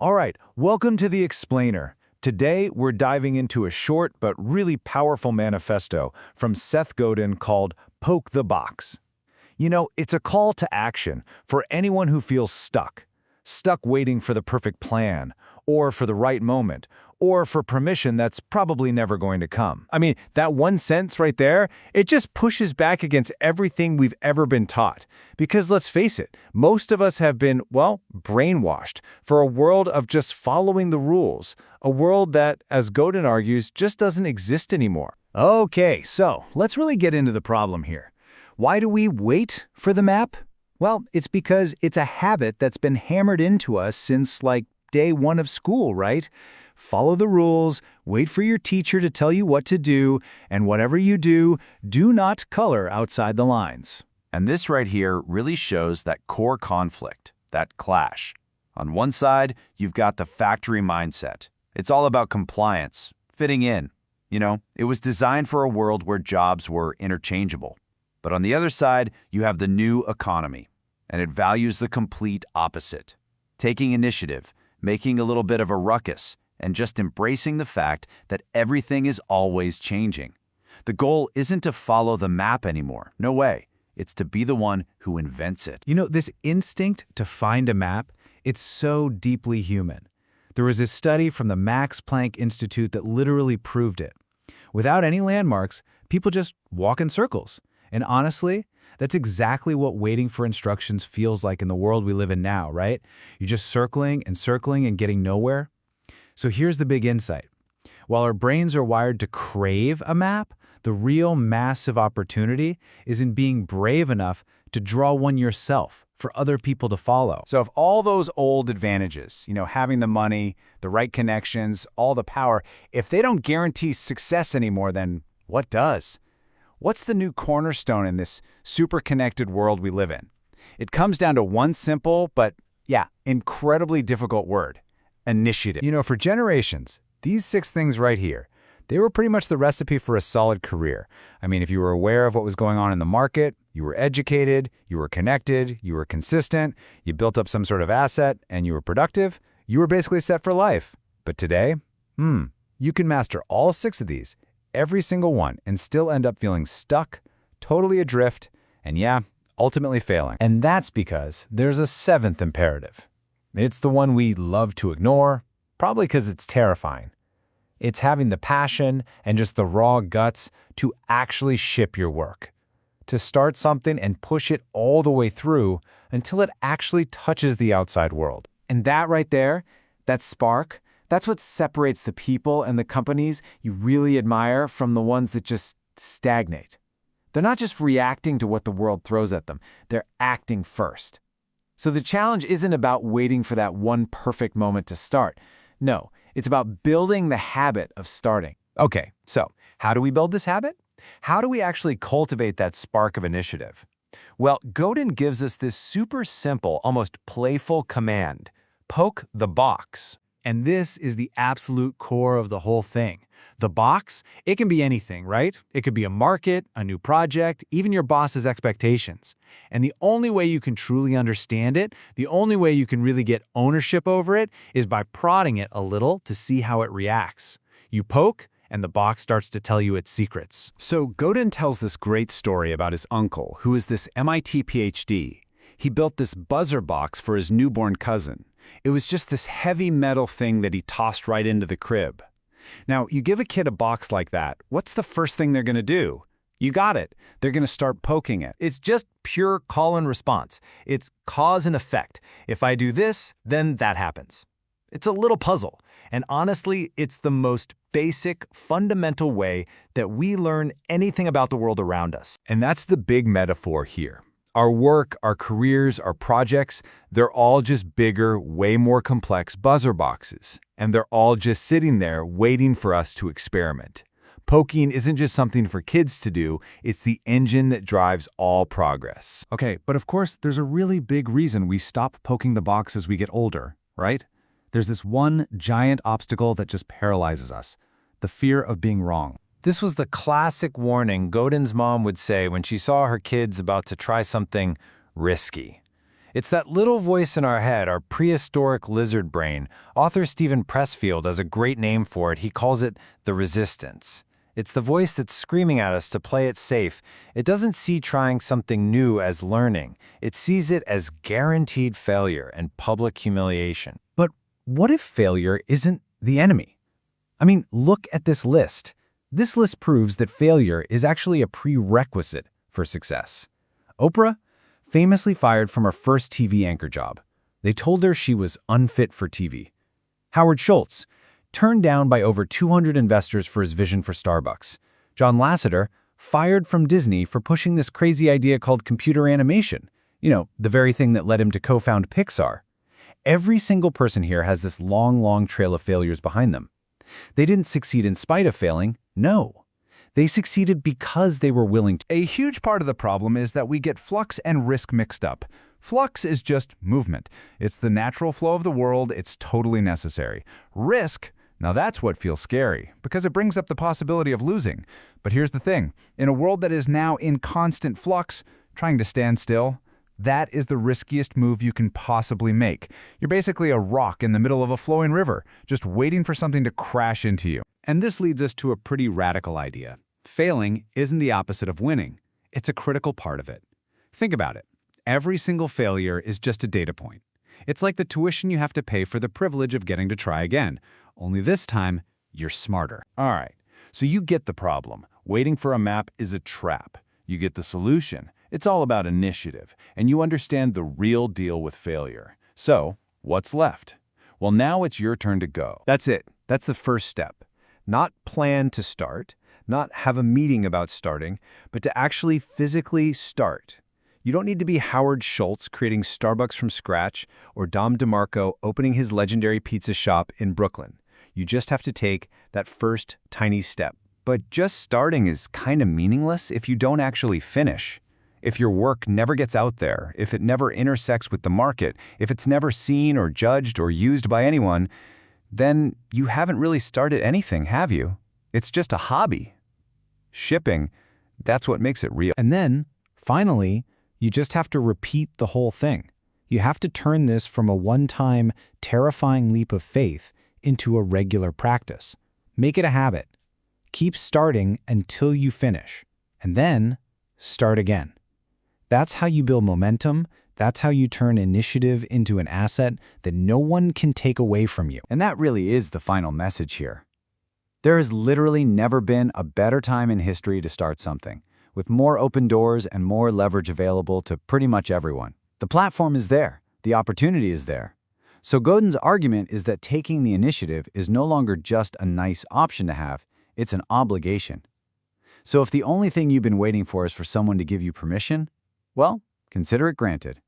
All right, welcome to The Explainer. Today, we're diving into a short but really powerful manifesto from Seth Godin called Poke the Box. You know, it's a call to action for anyone who feels stuck waiting for the perfect plan, or for the right moment, or for permission that's probably never going to come. I mean, that one sentence right there, it just pushes back against everything we've ever been taught. Because let's face it, most of us have been, well, brainwashed for a world of just following the rules, a world that, as Godin argues, just doesn't exist anymore. Okay, so let's really get into the problem here. Why do we wait for the map? Well, it's because it's a habit that's been hammered into us since, like, day one of school, right? Follow the rules, wait for your teacher to tell you what to do, and whatever you do, do not color outside the lines. And this right here really shows that core conflict, that clash. On one side, you've got the factory mindset. It's all about compliance, fitting in. You know, it was designed for a world where jobs were interchangeable. But on the other side, you have the new economy, and it values the complete opposite. Taking initiative, making a little bit of a ruckus, and just embracing the fact that everything is always changing. The goal isn't to follow the map anymore. No way. It's to be the one who invents it. You know, this instinct to find a map, it's so deeply human. There was this study from the Max Planck Institute that literally proved it. Without any landmarks, people just walk in circles. And honestly, that's exactly what waiting for instructions feels like in the world we live in now, right? You're just circling and getting nowhere. So here's the big insight. While our brains are wired to crave a map, the real massive opportunity is in being brave enough to draw one yourself for other people to follow. So if all those old advantages, having the money, the right connections, all the power, if they don't guarantee success anymore, then what does? What's the new cornerstone in this super connected world we live in? It comes down to one simple, but incredibly difficult word: initiative. You know, for generations, these 6 things right here, they were pretty much the recipe for a solid career. I mean, if you were aware of what was going on in the market, you were educated, you were connected, you were consistent, you built up some sort of asset, and you were productive, you were basically set for life. But today, you can master all 6 of these, every single one, and still end up feeling stuck, totally adrift, and ultimately failing. And that's because there's a 7th imperative. It's the one we love to ignore, probably because it's terrifying. It's having the passion and just the raw guts to actually ship your work, to start something and push it all the way through until it actually touches the outside world. And that right there, that spark, that's what separates the people and the companies you really admire from the ones that just stagnate. They're not just reacting to what the world throws at them, they're acting first. So the challenge isn't about waiting for that one perfect moment to start. No, it's about building the habit of starting. Okay, so how do we build this habit? How do we actually cultivate that spark of initiative? Well, Godin gives us this super simple, almost playful command: poke the box. And this is the absolute core of the whole thing. The box, it can be anything, right? It could be a market, a new project, even your boss's expectations. And the only way you can truly understand it, the only way you can really get ownership over it, is by prodding it a little to see how it reacts. You poke, and the box starts to tell you its secrets. So Godin tells this great story about his uncle, who is this MIT PhD. He built this buzzer box for his newborn cousin. It was just this heavy metal thing that he tossed right into the crib. Now, you give a kid a box like that, what's the first thing they're going to do? You got it. They're going to start poking it. It's just pure call and response. It's cause and effect. If I do this, then that happens. It's a little puzzle. And honestly, it's the most basic, fundamental way that we learn anything about the world around us. And that's the big metaphor here. Our work, our careers, our projects, they're all just bigger, way more complex buzzer boxes. And they're all just sitting there waiting for us to experiment. Poking isn't just something for kids to do, it's the engine that drives all progress. Okay, but of course, there's a really big reason we stop poking the box as we get older, right? There's this one giant obstacle that just paralyzes us: the fear of being wrong. This was the classic warning Godin's mom would say when she saw her kids about to try something risky. It's that little voice in our head, our prehistoric lizard brain. Author Stephen Pressfield has a great name for it. He calls it the resistance. It's the voice that's screaming at us to play it safe. It doesn't see trying something new as learning. It sees it as guaranteed failure and public humiliation. But what if failure isn't the enemy? I mean, look at this list. This list proves that failure is actually a prerequisite for success. Oprah, famously fired from her first TV anchor job. They told her she was unfit for TV. Howard Schultz, turned down by over 200 investors for his vision for Starbucks. John Lasseter, fired from Disney for pushing this crazy idea called computer animation. You know, the very thing that led him to co-found Pixar. Every single person here has this long trail of failures behind them. They didn't succeed in spite of failing, no. They succeeded because they were willing to. A huge part of the problem is that we get flux and risk mixed up. Flux is just movement. It's the natural flow of the world. It's totally necessary. Risk, now that's what feels scary, because it brings up the possibility of losing. But here's the thing. In a world that is now in constant flux, trying to stand still, that is the riskiest move you can possibly make. You're basically a rock in the middle of a flowing river, just waiting for something to crash into you. And this leads us to a pretty radical idea. Failing isn't the opposite of winning. It's a critical part of it. Think about it. Every single failure is just a data point. It's like the tuition you have to pay for the privilege of getting to try again. Only this time, you're smarter. All right, so you get the problem. Waiting for a map is a trap. You get the solution. It's all about initiative, and you understand the real deal with failure. So, what's left? Well, now it's your turn to go. That's it. That's the first step. Not plan to start, not have a meeting about starting, but to actually physically start. You don't need to be Howard Schultz creating Starbucks from scratch or Dom DeMarco opening his legendary pizza shop in Brooklyn. You just have to take that first tiny step. But just starting is kind of meaningless if you don't actually finish. If your work never gets out there, if it never intersects with the market, if it's never seen or judged or used by anyone, then you haven't really started anything, have you? It's just a hobby. Shipping, that's what makes it real. And then, finally, you just have to repeat the whole thing. You have to turn this from a one-time, terrifying leap of faith into a regular practice. Make it a habit. Keep starting until you finish, and then start again. That's how you build momentum. That's how you turn initiative into an asset that no one can take away from you. And that really is the final message here. There has literally never been a better time in history to start something, with more open doors and more leverage available to pretty much everyone. The platform is there. The opportunity is there. So Godin's argument is that taking the initiative is no longer just a nice option to have, it's an obligation. So if the only thing you've been waiting for is for someone to give you permission, well, consider it granted.